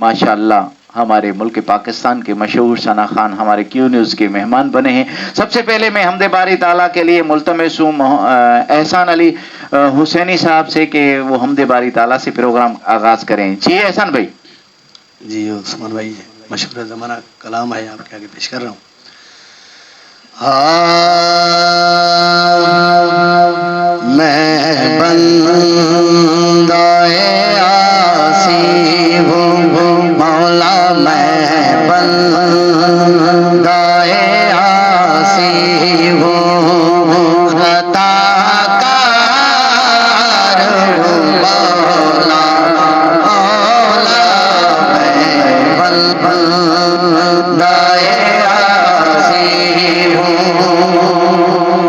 माशाअल्लाह हमारे मुल्क पाकिस्तान के मशहूर सना खान हमारे क्यू न्यूज़ के मेहमान बने हैं। सबसे पहले मैं हमदे बारी ताला के लिए मुल्तमिस हूँ एहसान अली हुसैनी साहब से कि वो हमदे बारी ताला से प्रोग्राम आगाज करें। जी एहसान भाई। जी उस्मान भाई, मशहूर ज़माना कलाम है आपके आगे पेश कर रहा हूँ। मैं बंदाए आसी हूँ मौला, मैं बंदाए आसी हूँ खताकार हूँ मौला, मौला मैं बंदाए आसी हूँ।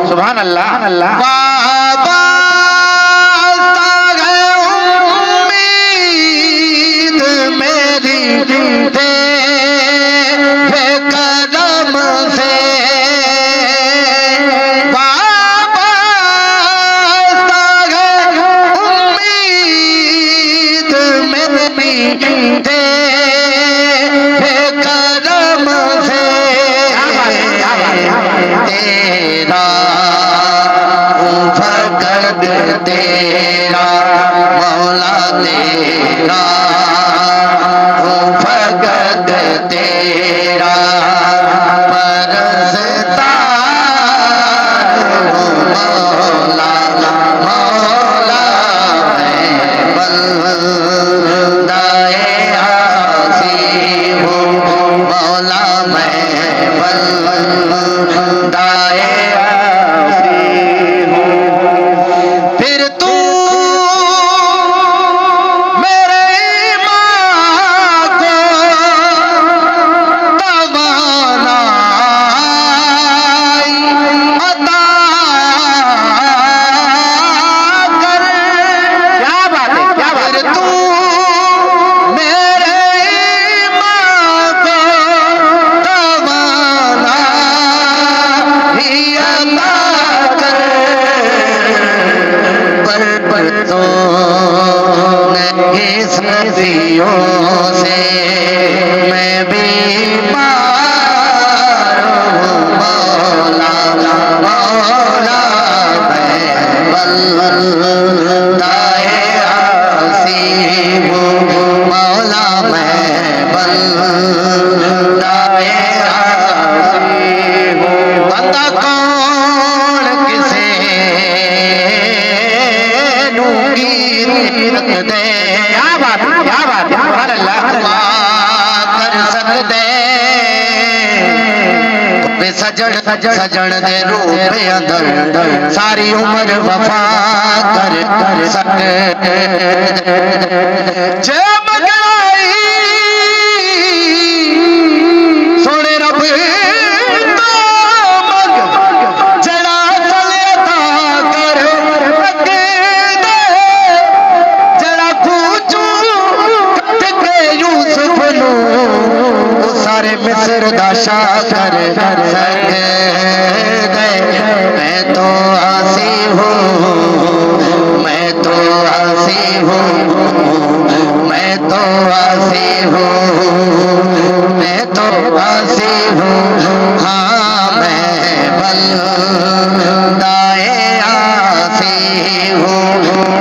सुभान अल्लाह अल्लाह। तेरा मौला तेरा भगत तेरा परस्तार मौला, मौला मैं बंदाए आसी हूँ मौला, मैं बंदाए से मैं बीमार हूँ मौला, मौला मैं बंदाए आसी हूँ मौला, मैं बंदाए आसी हूँ। बंदा कौन किसे नूगी रख दे, क्या बात है, क्या बात है, कर सकते सजन सजन दे रूप अंदर सारी उम्र वफा कर सके। सोने रब मिस्र दाशा कर सके गए। मैं तो आसी हूँ, मैं तो आसी हूँ, मैं तो आसी हूँ, मैं तो आसी हूँ। हाँ मैं बंदाए आसी हूँ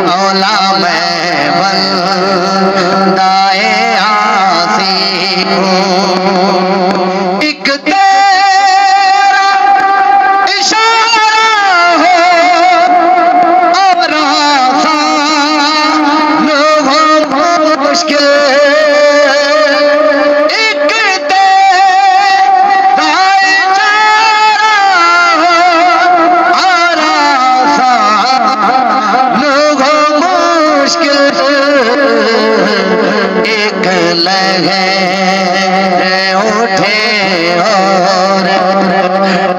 मौला, मैं बंदाए आसी हूँ।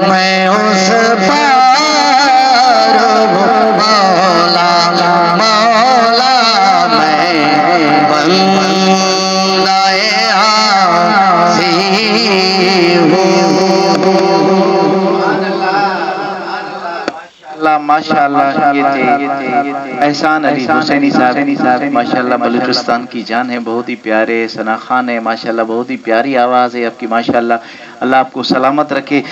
मैं उस पार मौला, मौला मैं बंदाए आसी हूँ। माशाअल्लाह ये थे एहसान अली हुसैनी साहब माशाल्लाह बलूचिस्तान की जान है, बहुत ही प्यारे सना खान है माशाल्लाह, बहुत ही प्यारी आवाज़ है आपकी माशाल्लाह, अल्लाह आपको सलामत रखे।